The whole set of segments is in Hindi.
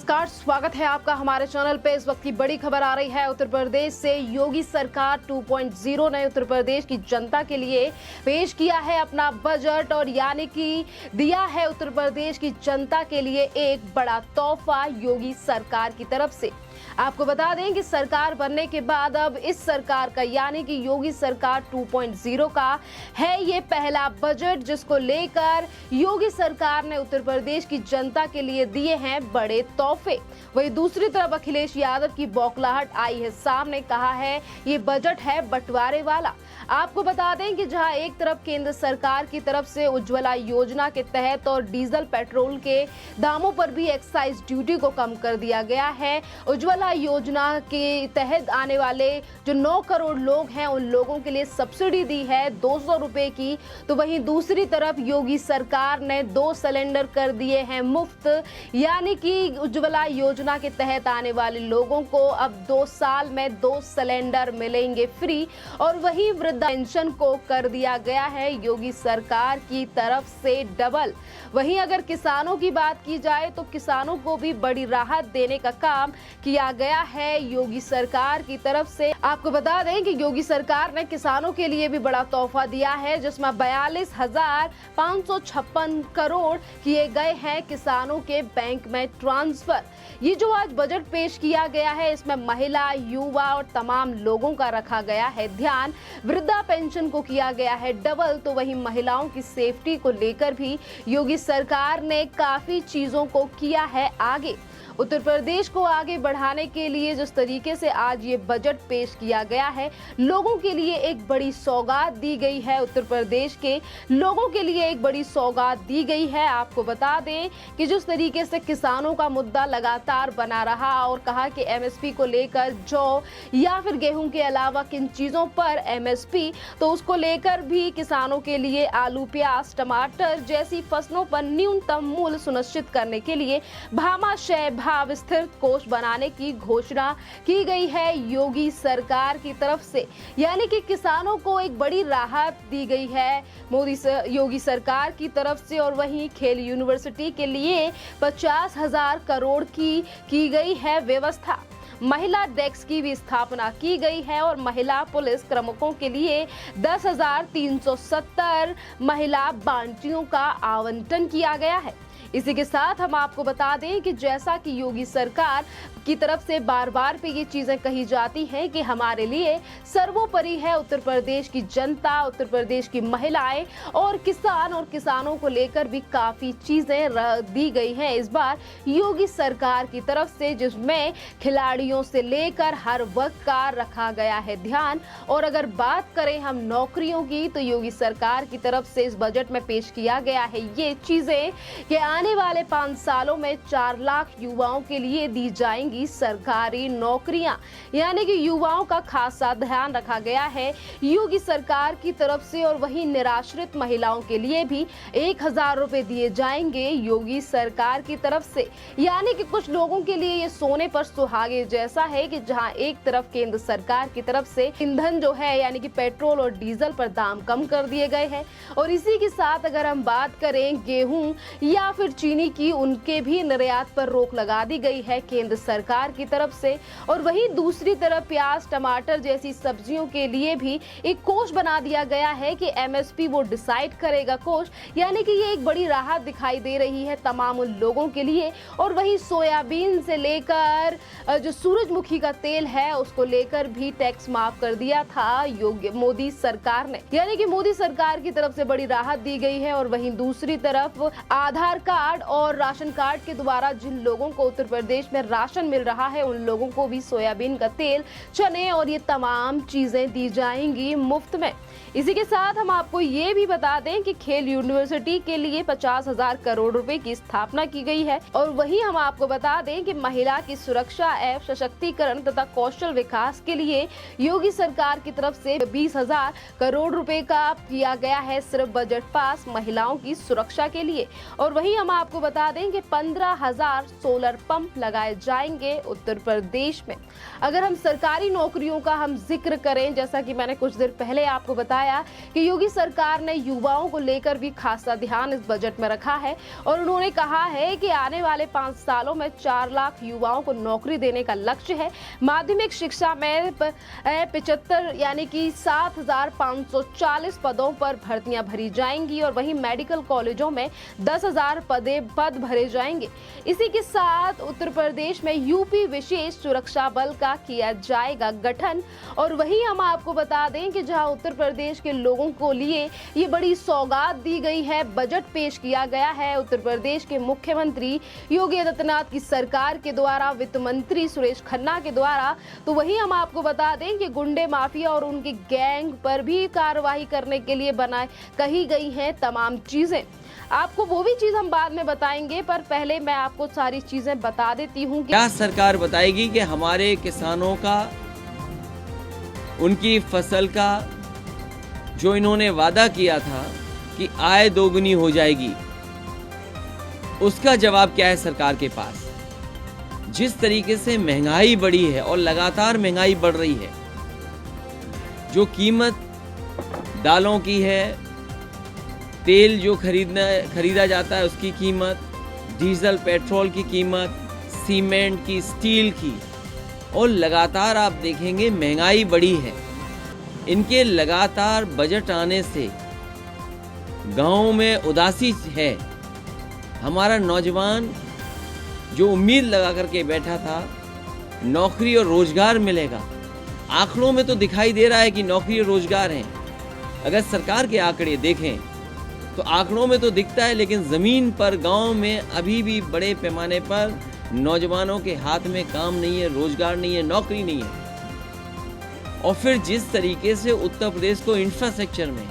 नमस्कार, स्वागत है आपका हमारे चैनल पे। इस वक्त की बड़ी खबर आ रही है उत्तर प्रदेश से। योगी सरकार 2.0 ने उत्तर प्रदेश की जनता के लिए पेश किया है अपना बजट और यानी कि दिया है उत्तर प्रदेश की जनता के लिए एक बड़ा तोहफा योगी सरकार की तरफ से। आपको बता दें कि सरकार बनने के बाद अब इस सरकार का यानी कि योगी सरकार 2.0 का है ये पहला बजट, जिसको लेकर योगी सरकार ने उत्तर प्रदेश की जनता के लिए दिए हैं बड़े तोहफे। वहीं दूसरी तरफ अखिलेश यादव की बौखलाहट आई है सामने। कहा है ये बजट है बंटवारे वाला। आपको बता दें कि जहां एक तरफ केंद्र सरकार की तरफ से उज्ज्वला योजना के तहत और डीजल पेट्रोल के दामों पर भी एक्साइज ड्यूटी को कम कर दिया गया है। उज्ज्वला योजना के तहत आने वाले जो 9 करोड़ लोग हैं उन लोगों के लिए सब्सिडी दी है 200 रुपए की। तो वहीं दूसरी तरफ योगी सरकार ने 2 सिलेंडर कर दिए हैं मुफ्त, यानी कि उज्ज्वला योजना के तहत आने वाले लोगों को अब 2 साल में 2 सिलेंडर मिलेंगे फ्री। और वहीं वृद्धा पेंशन को कर दिया गया है योगी सरकार की तरफ से डबल। वहीं अगर किसानों की बात की जाए तो किसानों को भी बड़ी राहत देने का काम किया गया है योगी सरकार की तरफ से। आपको बता दें कि योगी सरकार ने किसानों के लिए भी बड़ा तोहफा दिया है, जिसमें 42,556 करोड़ किए गए हैं किसानों के बैंक में ट्रांसफर। ये जो आज बजट पेश किया गया है इसमें महिला, युवा और तमाम लोगों का रखा गया है ध्यान। वृद्धा पेंशन को किया गया है डबल। तो वहीं महिलाओं की सेफ्टी को लेकर भी योगी सरकार ने काफी चीजों को किया है आगे। उत्तर प्रदेश को आगे बढ़ाने के लिए जिस तरीके से आज ये बजट पेश किया गया है, लोगों के लिए एक बड़ी सौगात दी गई है। उत्तर प्रदेश के लोगों के लिए एक बड़ी सौगात दी गई है। आपको बता दें कि जिस तरीके से किसानों का मुद्दा लगातार बना रहा और कहा कि एमएसपी को लेकर जौ या फिर गेहूं के अलावा किन चीजों पर एमएसपी, तो उसको लेकर भी किसानों के लिए आलू, प्याज, टमाटर जैसी फसलों पर न्यूनतम मूल्य सुनिश्चित करने के लिए भामाशय भाव स्थिर कोष बनाने की घोषणा की गई है योगी सरकार की तरफ से, यानी कि किसानों को एक बड़ी राहत दी गई है योगी सरकार की तरफ से। और वहीं खेल यूनिवर्सिटी के लिए 50,000 करोड़ की गई है व्यवस्था। महिला डेस्क की भी स्थापना की गई है और महिला पुलिस क्रमकों के लिए 10,370 महिला बांटियों का आवंटन किया गया है। इसी के साथ हम आपको बता दें कि जैसा कि योगी सरकार की तरफ से बार बार पे ये चीजें कही जाती हैं कि हमारे लिए सर्वोपरि है उत्तर प्रदेश की जनता, उत्तर प्रदेश की महिलाएं और किसान, और किसानों को लेकर भी काफी चीजें दी गई हैं इस बार योगी सरकार की तरफ से, जिसमें खिलाड़ियों से लेकर हर वर्ग का रखा गया है ध्यान। और अगर बात करें हम नौकरियों की, तो योगी सरकार की तरफ से इस बजट में पेश किया गया है ये चीजें कि आने वाले 5 सालों में 4 लाख युवाओं के लिए दी जाएंगी सरकारी नौकरियां, यानी कि युवाओं का खासा ध्यान रखा गया है योगी सरकार की तरफ से। और वहीं निराश्रित महिलाओं के लिए भी 1,000 रुपए दिए जाएंगे योगी सरकार की तरफ से, यानी कि कुछ लोगों के लिए ये सोने पर सुहागे जैसा है कि जहां एक तरफ केंद्र सरकार की तरफ से ईंधन जो है यानी कि पेट्रोल और डीजल पर दाम कम कर दिए गए हैं, और इसी के साथ अगर हम बात करें गेहूं या फिर चीनी की, उनके भी निर्यात पर रोक लगा दी गई है केंद्र सरकार की तरफ से। और वहीं दूसरी तरफ प्याज, टमाटर जैसी सब्जियों के लिए भी एक कोष बना दिया गया है कि एमएसपी वो डिसाइड करेगा कोष, यानी कि ये एक बड़ी राहत दिखाई दे रही है तमाम उन लोगों के लिए। और वहीं सोयाबीन से लेकर जो सूरजमुखी का तेल है उसको लेकर भी टैक्स माफ कर दिया था मोदी सरकार ने, यानी कि मोदी सरकार की तरफ से बड़ी राहत दी गई है। और वहीं दूसरी तरफ आधार कार्ड और राशन कार्ड के द्वारा जिन लोगों को उत्तर प्रदेश में राशन मिल रहा है उन लोगों को भी सोयाबीन का तेल, चने और ये तमाम चीजें दी जाएंगी मुफ्त में। इसी के साथ हम आपको ये भी बता दें कि खेल यूनिवर्सिटी के लिए 50,000 करोड़ रुपए की स्थापना की गई है। और वहीं हम आपको बता दें कि महिला की सुरक्षा एवं सशक्तिकरण तथा कौशल विकास के लिए योगी सरकार की तरफ से 20,000 करोड़ रुपए का किया गया है सिर्फ बजट पास महिलाओं की सुरक्षा के लिए। और वहीं हम हम आपको बता दें कि 15,000 सोलर पंप लगाए जाएंगे उत्तर प्रदेश में। अगर हम सरकारी नौकरियों का हम जिक्र करें, जैसा कि मैंने कुछ देर पहले आपको बताया कि योगी सरकार ने युवाओं को लेकर भी खासा ध्यान इस बजट में रखा है और उन्होंने कहा है कि आने वाले 5 सालों में 4 लाख युवाओं को नौकरी देने का लक्ष्य है। माध्यमिक शिक्षा में 75 यानी कि 7,540 पदों पर भर्तियां भरी जाएंगी और वहीं मेडिकल कॉलेजों में 10,000 पद भरे जाएंगे। इसी के साथ उत्तर प्रदेश में यूपी विशेष सुरक्षा बल का किया जाएगा गठन। और वहीं हम आपको बता दें कि जहां उत्तर प्रदेश के लोगों को लिए ये बड़ी सौगात दी गई है, बजट पेश किया गया है उत्तर प्रदेश के मुख्यमंत्री योगी आदित्यनाथ की सरकार के द्वारा, वित्त मंत्री सुरेश खन्ना के द्वारा, तो वहीं हम आपको बता दें कि गुंडे माफिया और उनके गैंग पर भी कार्रवाई करने के लिए कही गई हैं तमाम चीजें। आपको वो भी चीज हम बाद में बताएंगे, पर पहले मैं आपको सारी चीजें बता देती हूँ। क्या सरकार बताएगी कि हमारे किसानों का, उनकी फसल का जो इन्होंने वादा किया था कि आय दोगुनी हो जाएगी, उसका जवाब क्या है सरकार के पास? जिस तरीके से महंगाई बढ़ी है और लगातार महंगाई बढ़ रही है, जो कीमत दालों की है, तेल जो खरीदा जाता है उसकी कीमत, डीजल पेट्रोल की कीमत, सीमेंट की, स्टील की, और लगातार आप देखेंगे महंगाई बढ़ी है। इनके लगातार बजट आने से गांव में उदासी है। हमारा नौजवान जो उम्मीद लगा करके बैठा था नौकरी और रोजगार मिलेगा, आंकड़ों में तो दिखाई दे रहा है कि नौकरी और रोजगार हैं। अगर सरकार के आंकड़े देखें तो आंकड़ों में तो दिखता है, लेकिन ज़मीन पर गांव में अभी भी बड़े पैमाने पर नौजवानों के हाथ में काम नहीं है, रोजगार नहीं है, नौकरी नहीं है। और फिर जिस तरीके से उत्तर प्रदेश को इंफ्रास्ट्रक्चर में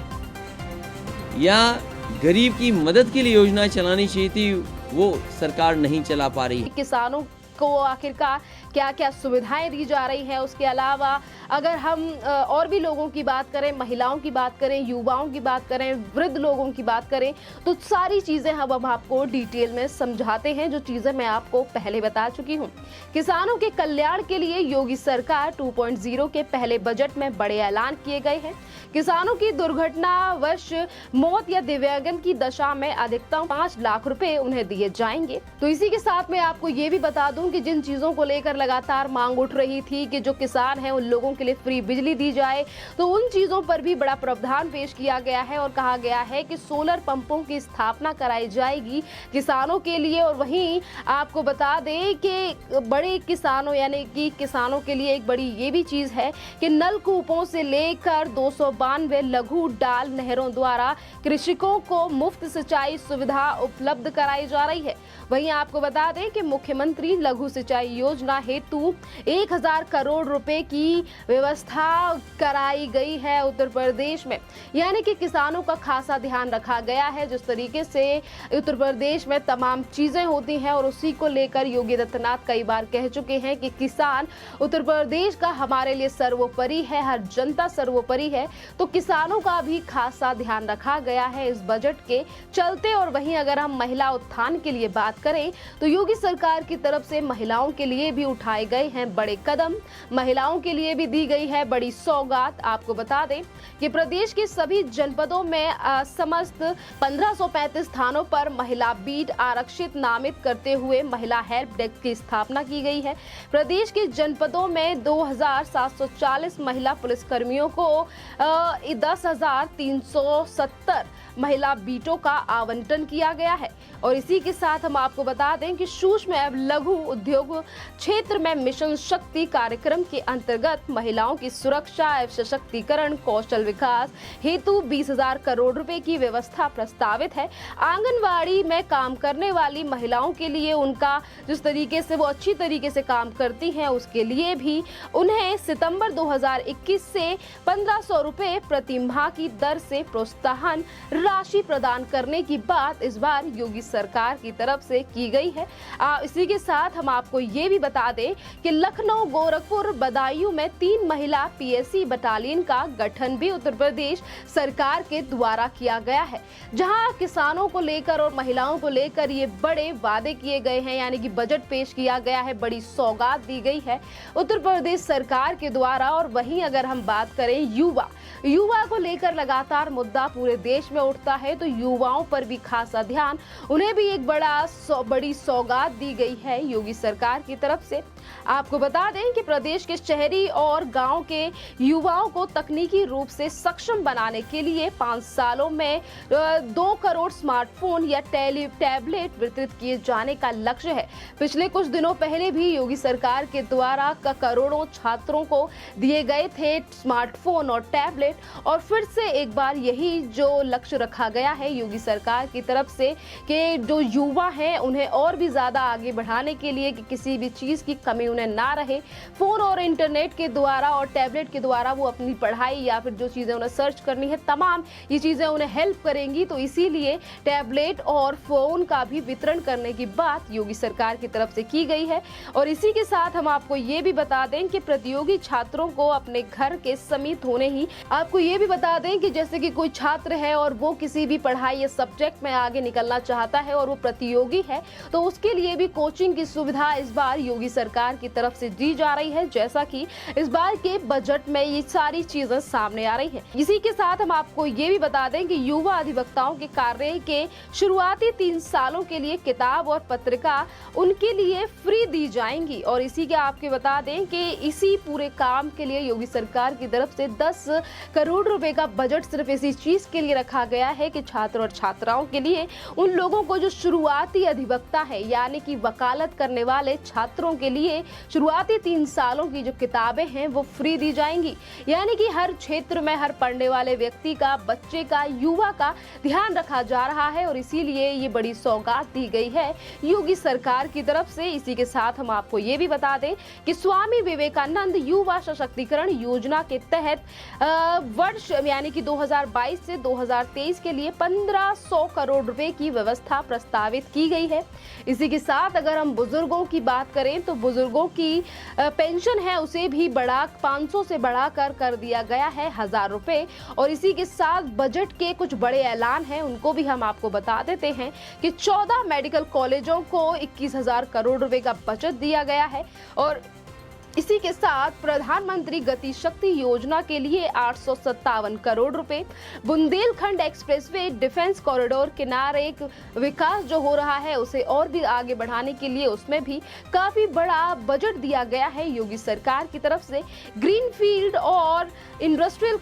या गरीब की मदद के लिए योजना चलानी चाहिए थी, वो सरकार नहीं चला पा रही। किसानों को आखिरकार क्या क्या सुविधाएं दी जा रही हैं, उसके अलावा अगर हम और भी लोगों की बात करें, महिलाओं की बात करें, युवाओं की बात करें, वृद्ध लोगों की बात करें, तो सारी चीजें हम आपको डिटेल में समझाते हैं, जो चीजें मैं आपको पहले बता चुकी हूं। किसानों के कल्याण के लिए योगी सरकार 2.0 के पहले बजट में बड़े ऐलान किए गए हैं। किसानों की दुर्घटनावश मौत या दिव्यांगन की दशा में अधिकतम 5 लाख रुपए उन्हें दिए जाएंगे। तो इसी के साथ मैं आपको ये भी बता दूं कि जिन चीजों को लेकर लगातार मांग उठ रही थी कि जो किसान हैं उन लोगों के लिए फ्री बिजली दी जाए, तो उन चीजों पर भी बड़ा प्रावधान पेश किया गया है और कहा गया है कि सोलर पंपों की स्थापना कराई जाएगी किसानों के लिए। और वहीं आपको बता दें कि बड़े किसानों यानी कि किसानों के लिए एक बड़ी ये भी चीज है कि नलकूपों से लेकर 292 लघु डाल नहरों द्वारा कृषकों को मुफ्त सिंचाई सुविधा उपलब्ध कराई जा रही है। वहीं आपको बता दें कि मुख्यमंत्री लघु सिंचाई योजना हेतु 1,000 करोड़ रुपए की व्यवस्था कराई गई है उत्तर प्रदेश में, यानी कि किसानों का खासा ध्यान रखा गया है। जिस तरीके से उत्तर प्रदेश में तमाम चीजें होती हैं और उसी को लेकर योगी आदित्यनाथ कई बार कह चुके हैं कि किसान उत्तर प्रदेश का हमारे लिए सर्वोपरि है, हर जनता सर्वोपरि है, तो किसानों का भी खासा ध्यान रखा गया है इस बजट के चलते। और वहीं अगर हम महिला उत्थान के लिए बात करें तो योगी सरकार की तरफ से महिलाओं के लिए भी उठाए गए हैं बड़े कदम, महिलाओं के लिए भी दी गई है बड़ी सौगात। आपको बता दें कि प्रदेश के सभी जनपदों में समस्त 1535 स्थानों पर महिला बीट आरक्षित नामित करते हुए महिला हेल्प डेस्क की स्थापना की गई है। प्रदेश के जनपदों में 2,740 महिला पुलिसकर्मियों को 10,370 महिला बीटों का आवंटन किया गया है। और इसी के साथ हम आपको बता दें कि सूक्ष्म एवं लघु उद्योग क्षेत्र में मिशन शक्ति कार्यक्रम के अंतर्गत महिलाओं की सुरक्षा एवं सशक्तिकरण कौशल विकास हेतु 20,000 करोड़ रुपए की व्यवस्था प्रस्तावित है। आंगनवाड़ी में काम करने वाली महिलाओं के लिए उनका जिस तरीके से वो अच्छी तरीके से काम करती हैं, उसके लिए भी उन्हें सितंबर 2021 से 1,500 रुपए प्रति माह की दर से प्रोत्साहन राशि प्रदान करने की बात इस बार योगी सरकार की तरफ से की गई है। इसी के साथ हम हम आपको ये भी बता दें कि लखनऊ, गोरखपुर, बदायूं में 3 महिला पीएसी बटालियन का गठन भी उत्तर प्रदेश सरकार के द्वारा किया गया है, जहां किसानों को लेकर और महिलाओं को लेकर ये बड़े वादे किए गए हैं, यानी कि बजट पेश किया गया है, बड़ी सौगात दी गई है उत्तर प्रदेश सरकार के द्वारा। और वहीं अगर हम बात करें युवा को लेकर लगातार मुद्दा पूरे देश में उठता है, तो युवाओं पर भी खासा ध्यान, उन्हें भी एक बड़ी सौगात दी गई है योगी सरकार की तरफ से। आपको बता दें कि प्रदेश के शहरी और गांव के युवाओं को तकनीकी रूप से सक्षम बनाने के लिए 5 सालों में 2 करोड़ स्मार्टफोन या टैबलेट वितरित किए जाने का लक्ष्य है। पिछले कुछ दिनों पहले भी योगी सरकार के द्वारा करोड़ों छात्रों को दिए गए थे स्मार्टफोन और टैबलेट, और फिर से एक बार यही जो लक्ष्य रखा गया है योगी सरकार की तरफ से कि जो युवा हैं उन्हें और भी ज्यादा आगे बढ़ाने के लिए कि किसी भी चीज की कमी उन्हें ना रहे, फोन और इंटरनेट के द्वारा और टैबलेट के द्वारा वो अपनी पढ़ाई या फिर जो चीजें उन्हें सर्च करनी है, तमाम ये चीजें उन्हें हेल्प करेंगी। तो इसीलिए टैबलेट और फोन का भी वितरण करने की बात योगी सरकार की तरफ से की गई है। और इसी के साथ हम आपको ये भी बता दें कि प्रतियोगी छात्रों को अपने घर के समीप होने ही, आपको ये भी बता दें कि जैसे कि कोई छात्र है और वो किसी भी पढ़ाई या सब्जेक्ट में आगे निकलना चाहता है और वो प्रतियोगी है, तो उसके लिए भी कोचिंग की सुविधा इस बार योगी सरकार की तरफ से दी जा रही है, जैसा कि इस बार के बजट में ये सारी चीजें सामने आ रही है। इसी के साथ हम आपको ये भी बता दें कि युवा अधिवक्ताओं के कार्य के शुरुआती 3 सालों के लिए किताब और पत्रिका उनके लिए फ्री दी जाएंगी। और इसी के आपके बता दें कि इसी पूरे काम के लिए योगी सरकार की तरफ से 10 करोड़ रुपए का बजट सिर्फ इसी चीज के लिए रखा गया है कि छात्र और छात्राओं के लिए, उन लोगों को जो शुरुआती अधिवक्ता है यानी कि वकालत करने वाले छात्रों के लिए शुरुआती 3 सालों की जो किताबें हैं वो फ्री दी जाएंगी। यानी कि हर क्षेत्र में हर पढ़ने वाले व्यक्ति का, बच्चे का, युवा का ध्यान रखा जा रहा है और इसीलिए ये बड़ी सौगात दी गई है योगी सरकार की तरफ से। इसी के साथ हम आपको ये भी बता दें कि स्वामी विवेकानंद युवा सशक्तिकरण योजना के तहत वर्ष यानी कि 2022 से 2023 के लिए 1500 करोड़ रुपए की व्यवस्था प्रस्तावित की गई है। इसी के साथ अगर हम बुजुर्गों की बात करें तो बुजुर्गों की पेंशन है उसे भी 500 से बढ़ाकर कर दिया गया है 1000 रुपए। और इसी के साथ बजट के कुछ बड़े ऐलान हैं, उनको भी हम आपको बता देते हैं कि 14 मेडिकल कॉलेजों को 21,000 करोड़ रुपए का बजट दिया गया है। और इसी के साथ प्रधानमंत्री गति शक्ति योजना के लिए 857 करोड़ रुपए, बुंदेलखंड एक्सप्रेसवे डिफेंस कॉरिडोर किनारे विकास जो हो रहा है उसे और भी आगे बढ़ाने के लिए उसमें भी काफी बड़ा बजट दिया गया है योगी सरकार की तरफ से। ग्रीनफील्ड और इंडस्ट्रियल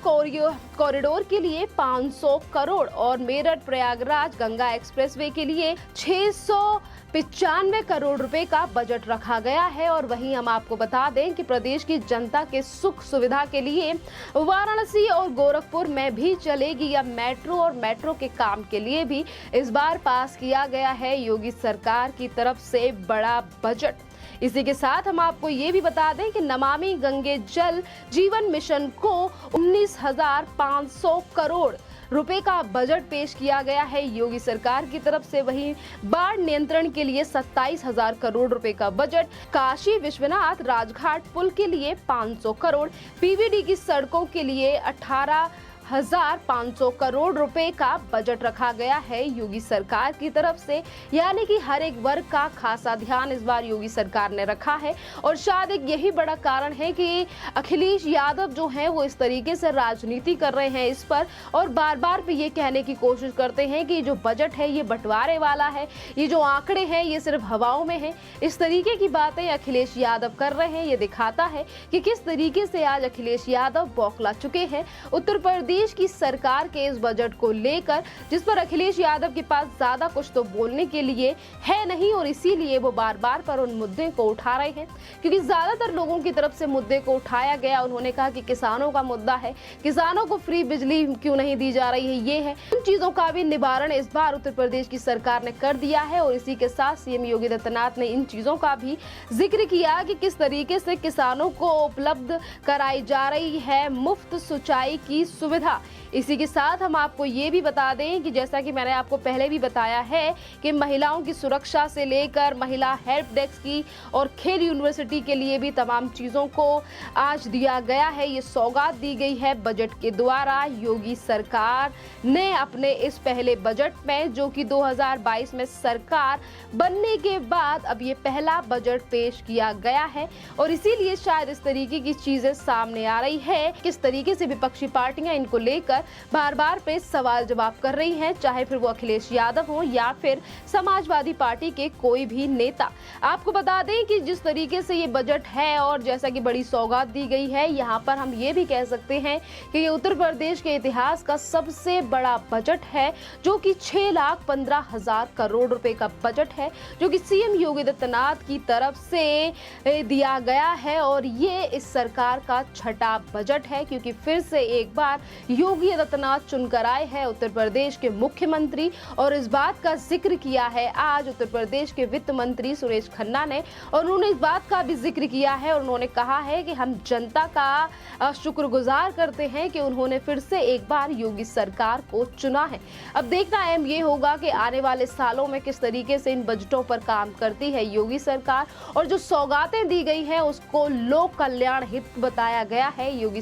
कॉरिडोर के लिए 500 करोड़ और मेरठ प्रयागराज गंगा एक्सप्रेसवे के लिए 695 करोड़ रुपए का बजट रखा गया है। और वहीं हम आपको बता दें कि प्रदेश की जनता के सुख सुविधा के लिए वाराणसी और गोरखपुर में भी चलेगी अब मेट्रो, और मेट्रो के काम के लिए भी इस बार पास किया गया है योगी सरकार की तरफ से बड़ा बजट। इसी के साथ हम आपको ये भी बता दें कि नमामि गंगे जल जीवन मिशन को 19,500 करोड़ रुपए का बजट पेश किया गया है योगी सरकार की तरफ से। वहीं बाढ़ नियंत्रण के लिए 27,000 करोड़ रुपए का बजट, काशी विश्वनाथ राजघाट पुल के लिए 500 करोड़, पीवीडी की सड़कों के लिए 18,500 करोड़ रुपए का बजट रखा गया है योगी सरकार की तरफ से। यानी कि हर एक वर्ग का खासा ध्यान इस बार योगी सरकार ने रखा है। और शायद एक यही बड़ा कारण है कि अखिलेश यादव जो हैं वो इस तरीके से राजनीति कर रहे हैं इस पर, और बार बार भी ये कहने की कोशिश करते हैं कि जो बजट है ये बंटवारे वाला है, ये जो आंकड़े हैं ये सिर्फ हवाओं में है। इस तरीके की बातें अखिलेश यादव कर रहे हैं। ये दिखाता है कि किस तरीके से आज अखिलेश यादव बौखला चुके हैं उत्तर प्रदेश की सरकार के इस बजट को लेकर, जिस पर अखिलेश यादव के पास ज्यादा कुछ तो बोलने के लिए है नहीं, और इसीलिए वो बार बार पर उन मुद्दे को उठा रहे हैं। क्योंकि ज्यादातर लोगों की तरफ से मुद्दे को उठाया गया, उन्होंने कहा कि किसानों का मुद्दा है, किसानों को फ्री बिजली क्यों नहीं दी जा रही है, ये है। उन चीजों का भी निवारण इस बार उत्तर प्रदेश की सरकार ने कर दिया है। और इसी के साथ सीएम योगी आदित्यनाथ ने इन चीजों का भी जिक्र किया कि किस तरीके से किसानों को उपलब्ध कराई जा रही है मुफ्त सिंचाई की सुविधा। हाँ, इसी के साथ हम आपको ये भी बता दें कि जैसा कि मैंने आपको पहले भी बताया है कि महिलाओं की सुरक्षा से लेकर महिला हेल्प डेस्क की और खेल यूनिवर्सिटी के लिए भी तमाम चीज़ों को आज दिया गया है। ये सौगात दी गई है बजट के द्वारा। योगी सरकार ने अपने इस पहले बजट में, जो कि 2022 में सरकार बनने के बाद अब ये पहला बजट पेश किया गया है और इसीलिए शायद इस तरीके की चीजें सामने आ रही है। किस तरीके से विपक्षी पार्टियां इनको लेकर बार बार पे सवाल जवाब कर रही हैं, चाहे फिर वो अखिलेश यादव हो या फिर समाजवादी पार्टी के कोई भी नेता। आपको बता दें कि जिस तरीके से ये बजट है और जैसा कि बड़ी सौगात दी गई है, यहाँ पर हम ये भी कह सकते हैं कि ये उत्तर प्रदेश के इतिहास का सबसे बड़ा बजट है, जो कि 6,15,000 करोड़ रुपए का बजट है, जो कि सीएम योगी आदित्यनाथ की तरफ से दिया गया है। और ये इस सरकार का छठा बजट है, क्योंकि फिर से एक बार योगी आदित्यनाथ चुनकर आए हैं उत्तर प्रदेश के मुख्यमंत्री। और इस बात का जिक्र किया है आज उत्तर प्रदेश के वित्त मंत्री सुरेश खन्ना ने, और उन्होंने इस बात का भी जिक्र किया है और उन्होंने कहा है कि हम जनता का शुक्रगुजार करते हैं कि उन्होंने फिर से एक बार योगी सरकार को चुना है। अब देखना अहम ये होगा कि आने वाले सालों में किस तरीके से इन बजटों पर काम करती है योगी सरकार, और जो सौगातें दी गई हैं उसको लोक कल्याण हित बताया गया है योगी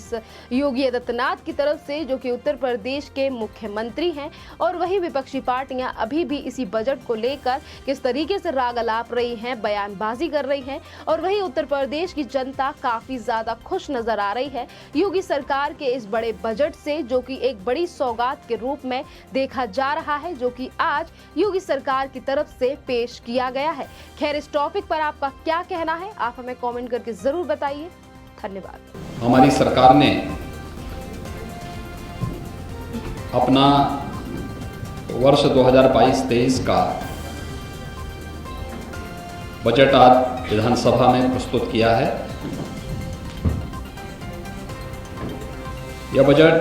आदित्यनाथ की तरफ से, जो कि उत्तर प्रदेश के मुख्यमंत्री हैं। और वही विपक्षी पार्टियां अभी भी इसी बजट को लेकर किस तरीके से राग अलाप रही हैं, बयानबाजी कर रही हैं, और वही उत्तर प्रदेश की जनता काफी ज्यादा खुश नजर आ रही है योगी सरकार के इस बड़े बजट से, जो कि एक बड़ी सौगात के रूप में देखा जा रहा है, जो कि आज योगी सरकार की तरफ से पेश किया गया है। खैर, इस टॉपिक पर आपका क्या कहना है, आप हमें कमेंट करके जरूर बताइए। धन्यवाद। हमारी सरकार ने अपना वर्ष 2022-23 का बजट आज विधानसभा में प्रस्तुत किया है। यह बजट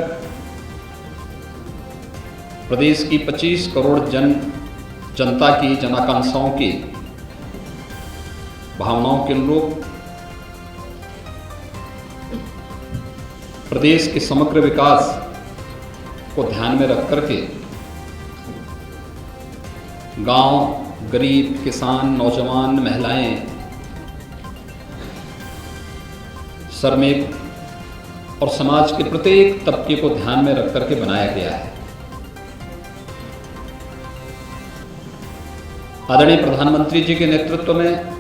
प्रदेश की 25 करोड़ जनता की जनाकांक्षाओं की भावनाओं के अनुरूप प्रदेश के समग्र विकास को ध्यान में रख करके गांव, गरीब, किसान, नौजवान, महिलाएं, श्रमिक और समाज के प्रत्येक तबके को ध्यान में रख करके बनाया गया है। आदरणीय प्रधानमंत्री जी के नेतृत्व में,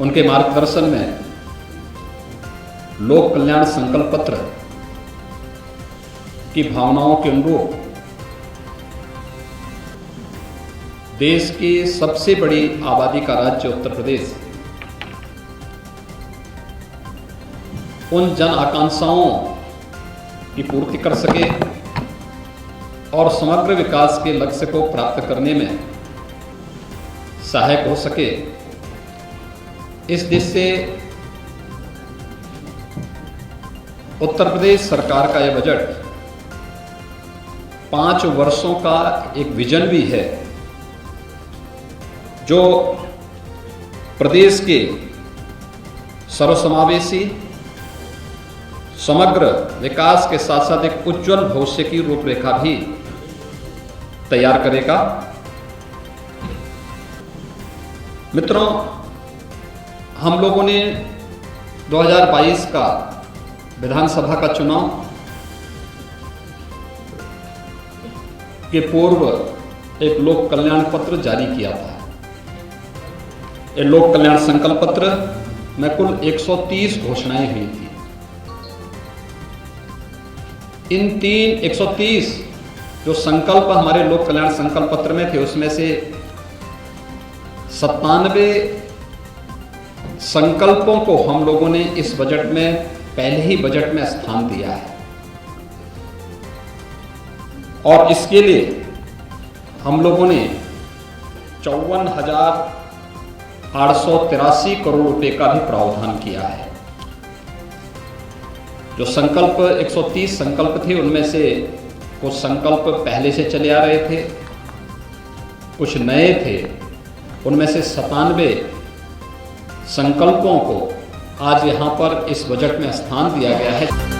उनके मार्गदर्शन में लोक कल्याण संकल्प पत्र की भावनाओं के अनुरूप देश की सबसे बड़ी आबादी का राज्य उत्तर प्रदेश उन जन आकांक्षाओं की पूर्ति कर सके और समग्र विकास के लक्ष्य को प्राप्त करने में सहायक हो सके, इस दिशा से उत्तर प्रदेश सरकार का यह बजट 5 वर्षों का एक विजन भी है, जो प्रदेश के सर्वसमावेशी समग्र विकास के साथ साथ एक उज्जवल भविष्य की रूपरेखा भी तैयार करेगा। मित्रों, हम लोगों ने 2022 का विधानसभा का चुनाव के पूर्व एक लोक कल्याण पत्र जारी किया था। ये लोक कल्याण संकल्प पत्र में कुल 130 घोषणाएं हुई थी। इन 130 जो संकल्प हमारे लोक कल्याण संकल्प पत्र में थे, उसमें से 97 संकल्पों को हम लोगों ने इस बजट में, पहले ही बजट में स्थान दिया है। और इसके लिए हम लोगों ने 54,883 करोड़ रुपए का भी प्रावधान किया है। जो संकल्प 130 संकल्प थे, उनमें से कुछ संकल्प पहले से चले आ रहे थे, कुछ नए थे। उनमें से 97 संकल्पों को आज यहाँ पर इस बजट में स्थान दिया गया है।